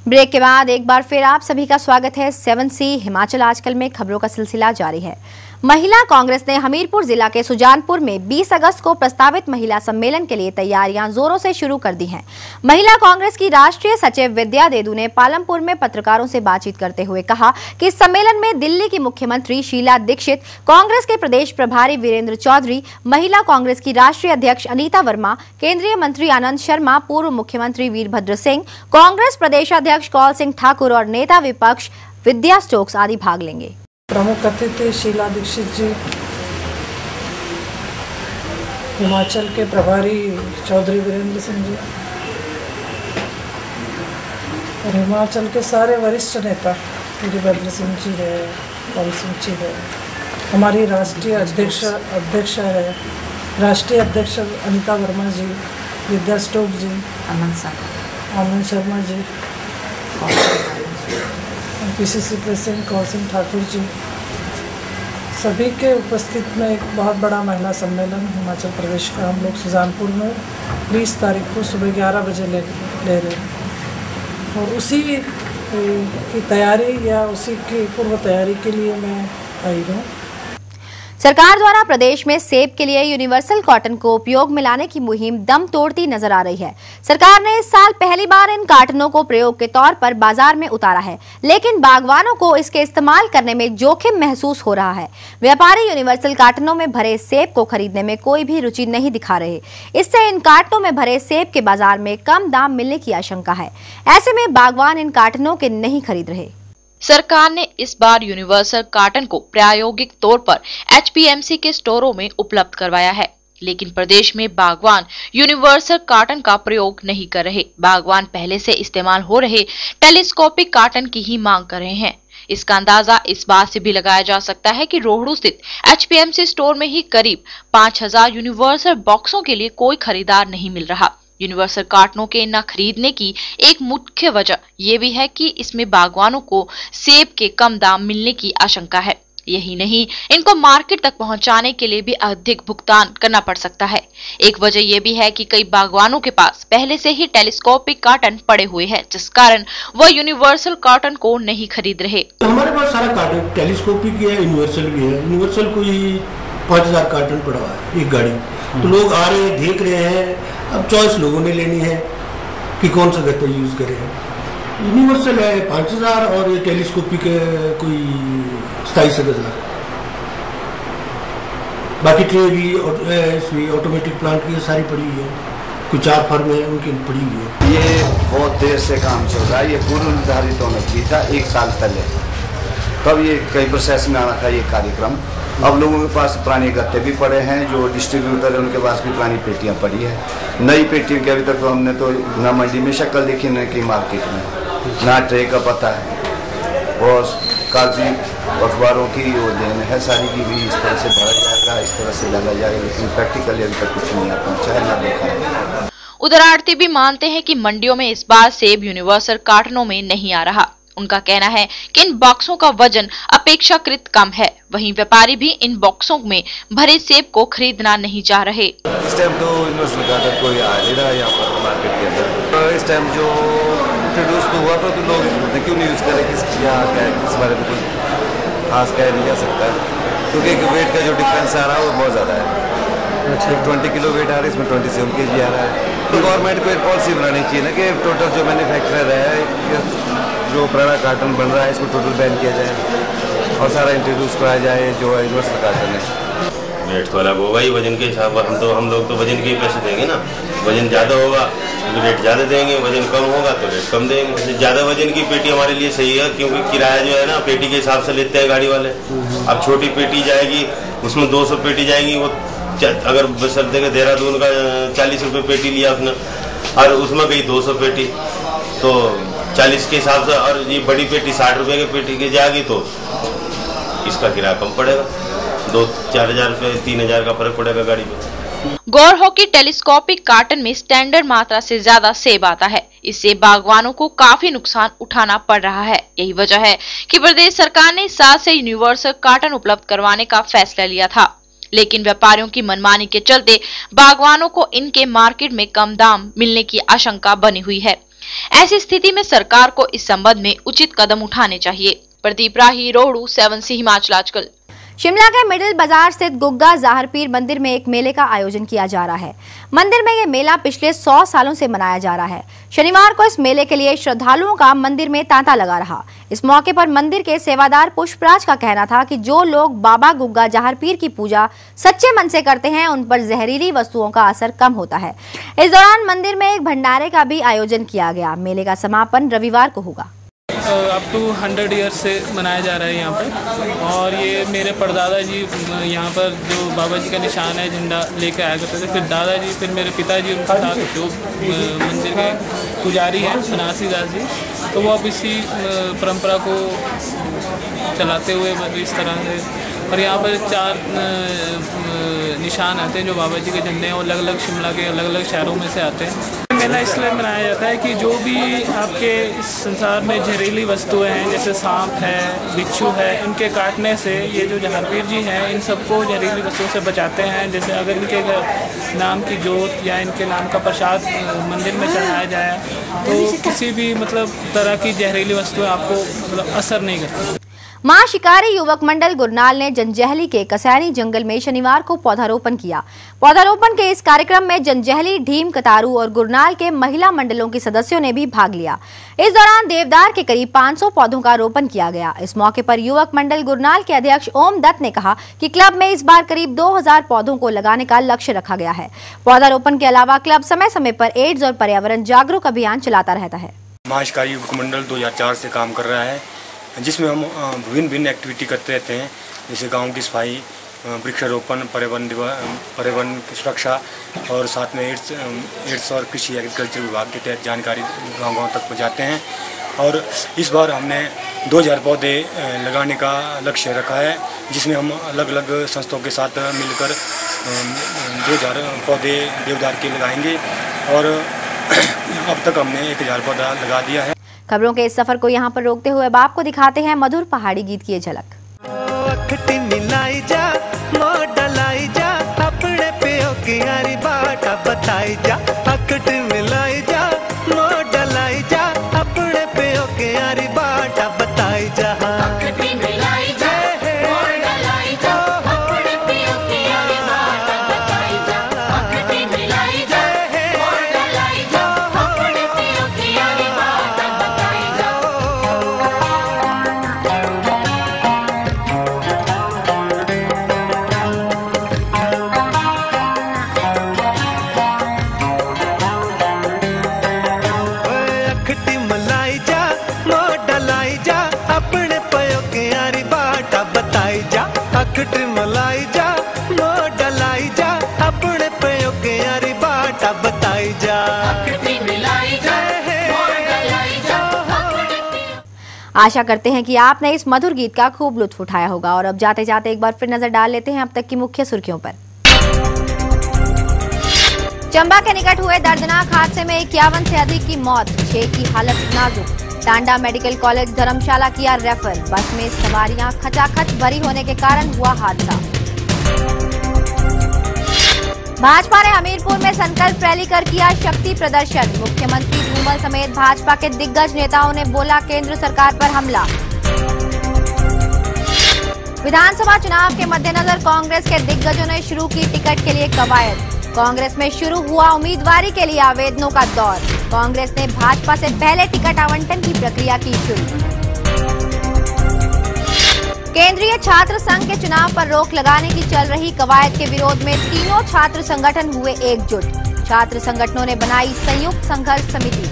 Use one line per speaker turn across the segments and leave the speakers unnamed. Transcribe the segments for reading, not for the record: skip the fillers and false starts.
Break के बाद एक बार फिर आप सभी का स्वागत है। 7C हिमाचल आजकल में खबरों का सिलसिला जारी है। महिला कांग्रेस ने हमीरपुर जिला के सुजानपुर में 20 अगस्त को प्रस्तावित महिला सम्मेलन के लिए तैयारियां जोरों से शुरू कर दी हैं। महिला कांग्रेस की राष्ट्रीय सचिव विद्या देदू ने पालमपुर में पत्रकारों से बातचीत करते हुए कहा कि इस सम्मेलन में दिल्ली की मुख्यमंत्री शीला दीक्षित, कांग्रेस के प्रदेश प्रभारी वीरेंद्र चौधरी, महिला कांग्रेस की राष्ट्रीय अध्यक्ष अनीता वर्मा, केंद्रीय मंत्री आनंद शर्मा, पूर्व मुख्यमंत्री वीरभद्र सिंह, कांग्रेस प्रदेशाध्यक्ष कौल सिंह ठाकुर और नेता विपक्ष विद्या स्टोक्स आदि भाग लेंगे।
प्रमुख अतिथि शीला दीक्षित जी, हिमाचल के प्रभारी चौधरी वीरेंद्र सिंह जी और हिमाचल के सारे वरिष्ठ नेता वीरभद्र सिंह जी है, कौल सिंह जी है, हमारी राष्ट्रीय अध्यक्ष है, राष्ट्रीय अध्यक्ष अनीता वर्मा जी, विद्या स्टोक जी, आनंद शर्मा जी, पीसीसी प्रेसिडेंट कौल सिंह ठाकुर जी, सभी के उपस्थित में एक बहुत बड़ा महिला सम्मेलन हिमाचल प्रदेश का हम लोग सुजानपुर में 20 तारीख को सुबह 11 बजे ले रहे हैं और उसी की तैयारी या उसी की पूर्व तैयारी के लिए मैं आई हूँ।
सरकार द्वारा प्रदेश में सेब के लिए यूनिवर्सल कॉटन को उपयोग में लाने की मुहिम दम तोड़ती नजर आ रही है। सरकार ने इस साल पहली बार इन कार्टनों को प्रयोग के तौर पर बाजार में उतारा है, लेकिन बागवानों को इसके इस्तेमाल करने में जोखिम महसूस हो रहा है। व्यापारी यूनिवर्सल कार्टनों में भरे सेब को खरीदने में कोई भी रुचि नहीं दिखा रहे। इससे इन कार्टनों में भरे सेब के बाजार में कम दाम मिलने की आशंका है। ऐसे में बागवान इन कार्टनों के नहीं खरीद रहे।
सरकार ने इस बार यूनिवर्सल कार्टन को प्रायोगिक तौर पर एचपीएमसी के स्टोरों में उपलब्ध करवाया है, लेकिन प्रदेश में बागवान यूनिवर्सल कार्टन का प्रयोग नहीं कर रहे। बागवान पहले से इस्तेमाल हो रहे टेलीस्कोपिक कार्टन की ही मांग कर रहे हैं। इसका अंदाजा इस बात से भी लगाया जा सकता है कि रोहड़ू स्थित एचपीएमसी स्टोर में ही करीब 5000 यूनिवर्सल बॉक्सों के लिए कोई खरीदार नहीं मिल रहा। यूनिवर्सल कार्टनों के न खरीदने की एक मुख्य वजह यह भी है कि इसमें बागवानों को सेब के कम दाम मिलने की आशंका है। यही नहीं, इनको मार्केट तक पहुंचाने के लिए भी अधिक भुगतान करना पड़ सकता है। एक वजह यह भी है कि कई बागवानों के पास पहले से ही टेलीस्कोपिक कार्टन पड़े हुए हैं, जिस कारण वह यूनिवर्सल कार्टन को नहीं खरीद रहे।
हमारे पास सारा कार्टन टेलीस्कोपिक है, यूनिवर्सल भी है। यूनिवर्सल कोई 5000 कार्टन पड़ा हुआ है एक गाड़ी, तो लोग आ रहे हैं, देख रहे हैं। अब चॉइस लोगों ने लेनी है कि कौन सा गत्ता यूज करें। यूनिवर्सल है 5000 और ये टेलीस्कोपिक है कोई 27,000। बाकी ट्रे भी ऑटोमेटिक प्लांट की सारी पड़ी हुई है, कुछ 4 फर्म है उनकी पड़ी हुई है।
ये बहुत देर से काम चल रहा है। ये पूर्व निर्धारित होना चाहिए था 1 साल पहले, तब ये कई प्रोसेस में आना था ये कार्यक्रम। अब लोगों के पास पुराने गत्ते भी पड़े हैं, जो डिस्ट्रीब्यूटर है उनके पास भी पुरानी पेटियां पड़ी है। नई पेटियों के अभी तक तो हमने तो ना मंडी में शक्ल देखी, न कि मार्केट में, ना ट्रे का पता है। और कागजी अखबारों की वो देन है सारी की भी इस तरह से भरा जाएगा, इस तरह से डाला जाएगा, लेकिन प्रैक्टिकली अभी तक कुछ नहीं आ पहुंचा है, ना देखा है।
उधर आढ़ती भी मानते हैं कि मंडियों में इस बार सेब यूनिवर्सल कार्टनों में नहीं आ रहा। उनका कहना है कि इन बॉक्सों का वजन अपेक्षाकृत कम है। वहीं व्यापारी भी इन बॉक्सों में भरे सेब को खरीदना नहीं चाह रहे।
इस टाइम तो यूनिवर्सल कार्टन कोई आ नहीं रहा यहाँ पर मार्केट के अंदर। इस टाइम जो इंट्रोड्यूस तो हुआ था तो लोग इसमें क्यों नहीं यूज करें, किस बारे में कुछ खास कह नहीं जा सकता, क्योंकि वेट का जो डिफरेंस आ रहा है वो बहुत ज्यादा है। 20 किलो वेट आ रहा है, इसमें 27 kg आ रहा है। तो गवर्नमेंट को एक पॉलिसी बनानी चाहिए ना कि टोटल जो मैन्युफैक्चरर है, जो पुराना कार्टन बन रहा है इसको टोटल बैन किया जाए और सारा इंट्रोड्यूस कराया जाए जो यूनिवर्सल कार्टन है।
रेट तो अलग होगा ही, वजन के हिसाब से हम लोग तो वजन के ही पैसे देंगे ना। वजन ज़्यादा होगा तो रेट ज़्यादा देंगे, वजन कम होगा तो रेट कम देंगे। ज़्यादा वजन की पेटी हमारे लिए सही है, क्योंकि किराया जो है ना पेटी के हिसाब से लेते हैं गाड़ी वाले। अब छोटी पेटी जाएगी उसमें 200 पेटी जाएंगी, वो अगर बसरते के देहरादून का 40 रुपये पेटी लिया उसने और उसमें गई 200 पेटी, तो 40 के हिसाब से, और ये बड़ी पेटी 60 रुपये की पेटी की जाएगी तो इसका किराया कम पड़ेगा, 2-4 हजार रुपये 3 हजार का फर्क पड़ेगा गाड़ी में।
गौर हो कि टेलीस्कोपिक कार्टन में स्टैंडर्ड मात्रा से ज्यादा सेब आता है। इससे बागवानों को काफी नुकसान उठाना पड़ रहा है। यही वजह है कि प्रदेश सरकार ने इस साल से यूनिवर्सल कार्टन उपलब्ध करवाने का फैसला लिया था, लेकिन व्यापारियों की मनमानी के चलते बागवानों को इनके मार्केट में कम दाम मिलने की आशंका बनी हुई है। ऐसी स्थिति में सरकार को इस संबंध में उचित कदम उठाने चाहिए। प्रदीप राही, रोहड़ू, 7C हिमाचल आजकल।
शिमला के मिडिल बाजार स्थित गुग्गा ज़ाहिर पीर मंदिर में एक मेले का आयोजन किया जा रहा है। मंदिर में ये मेला पिछले 100 सालों से मनाया जा रहा है। शनिवार को इस मेले के लिए श्रद्धालुओं का मंदिर में तांता लगा रहा। इस मौके पर मंदिर के सेवादार पुष्पराज का कहना था कि जो लोग बाबा गुग्गा ज़ाहिर पीर की पूजा सच्चे मन से करते हैं, उन पर जहरीली वस्तुओं का असर कम होता है। इस दौरान मंदिर में एक भंडारे का भी आयोजन किया गया। मेले का समापन रविवार को होगा।
अप टू 100 ईयर से मनाया जा रहा है यहाँ पर, और ये मेरे परदादा जी यहाँ पर जो बाबा जी का निशान है झंडा लेके आया करते थे, फिर दादाजी, फिर मेरे पिताजी उनके साथ जो मंदिर के पुजारी हैं बनारसी दास जी, तो वो अब इसी परंपरा को चलाते हुए इस तरह से, और यहाँ पर 4 निशान आते हैं जो बाबा जी के झंडे हैं, और अलग अलग शिमला के अलग अलग शहरों में से आते हैं। मेला इसलिए मनाया जाता है कि जो भी आपके इस संसार में जहरीली वस्तुएं हैं, जैसे सांप है, बिच्छू है, इनके काटने से ये जो ज़ाहिर पीर जी हैं इन सबको जहरीली वस्तुओं से बचाते हैं। जैसे अगर इनके नाम की जोत या इनके नाम का प्रसाद मंदिर में चढ़ाया जाए तो किसी भी तरह की जहरीली वस्तुएं आपको असर नहीं करती।
मां शिकारी युवक मंडल गुरनाल ने जंजैहली के कसैनी जंगल में शनिवार को पौधारोपण किया। पौधारोपण के इस कार्यक्रम में जंजैहली, ढीम, कतारू और गुरनाल के महिला मंडलों के सदस्यों ने भी भाग लिया। इस दौरान देवदार के करीब 500 पौधों का रोपण किया गया। इस मौके पर युवक मंडल गुरनाल के अध्यक्ष ओम दत्त ने कहा कि क्लब में इस बार करीब 2000 पौधों को लगाने का लक्ष्य रखा गया है। पौधारोपण के अलावा क्लब समय समय पर एड्स और पर्यावरण जागरूक अभियान चलाता रहता है।
मां शिकारी युवक मंडल 2004 से काम कर रहा है, जिसमें हम विभिन्न एक्टिविटी करते रहते हैं, जैसे गांव की सफाई, वृक्षारोपण, पर्यावरण की सुरक्षा, और साथ में एड्स और कृषि एग्रीकल्चर विभाग के तहत जानकारी गांव-गांव तक पहुंचाते हैं। और इस बार हमने 2000 पौधे लगाने का लक्ष्य रखा है, जिसमें हम अलग अलग संस्थाओं के साथ मिलकर 2000 पौधे देवदार के लगाएंगे, और अब तक हमने 1000 पौधा लगा दिया है।
खबरों के इस सफर को यहाँ पर रोकते हुए अब आपको दिखाते हैं मधुर पहाड़ी गीत की झलक।
अपने पियो की यारी बाटा बताई जा, अकट मिलाई जा, डलाई जा, अपने पियो की यारी बाटा बताई जा।
आशा करते हैं कि आपने इस मधुर गीत का खूब लुत्फ उठाया होगा। और अब जाते जाते एक बार फिर नजर डाल लेते हैं अब तक की मुख्य सुर्खियों पर। चंबा के निकट हुए दर्दनाक हादसे में 51 से अधिक की मौत, 6 की हालत नाजुक। टांडा मेडिकल कॉलेज धर्मशाला किया रेफर। बस में सवारियां खचाखच भरी होने के कारण हुआ हादसा। भाजपा ने हमीरपुर में संकल्प रैली कर किया शक्ति प्रदर्शन। मुख्यमंत्री धूमल समेत भाजपा के दिग्गज नेताओं ने बोला केंद्र सरकार पर हमला। विधानसभा चुनाव के मद्देनजर कांग्रेस के दिग्गजों ने शुरू की टिकट के लिए कवायद। कांग्रेस में शुरू हुआ उम्मीदवारी के लिए आवेदनों का दौर। कांग्रेस ने भाजपा से पहले टिकट आवंटन की प्रक्रिया की शुरू। केंद्रीय छात्र संघ के चुनाव पर रोक लगाने की चल रही कवायद के विरोध में तीनों छात्र संगठन हुए एकजुट। छात्र संगठनों ने बनाई संयुक्त संघर्ष समिति।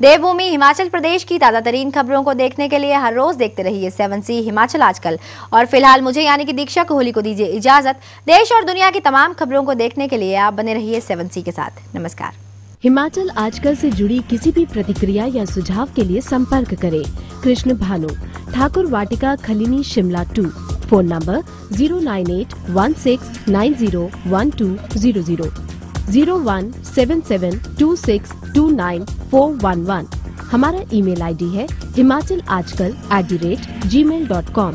देवभूमि हिमाचल प्रदेश की ताजा तरीन खबरों को देखने के लिए हर रोज देखते रहिए 7C हिमाचल आजकल। और फिलहाल मुझे यानी कि दीक्षा कोहली को दीजिए इजाजत। देश और दुनिया की तमाम खबरों को देखने के लिए आप बने रहिए 7C के साथ। नमस्कार।
हिमाचल आजकल से जुड़ी किसी भी प्रतिक्रिया या सुझाव के लिए संपर्क करें कृष्ण भानु, ठाकुर वाटिका, खलीनी, शिमला 2। Phone number 09816901200, 017726294111। हमारा ईमेल आईडी है himachalastkal@gmail.com।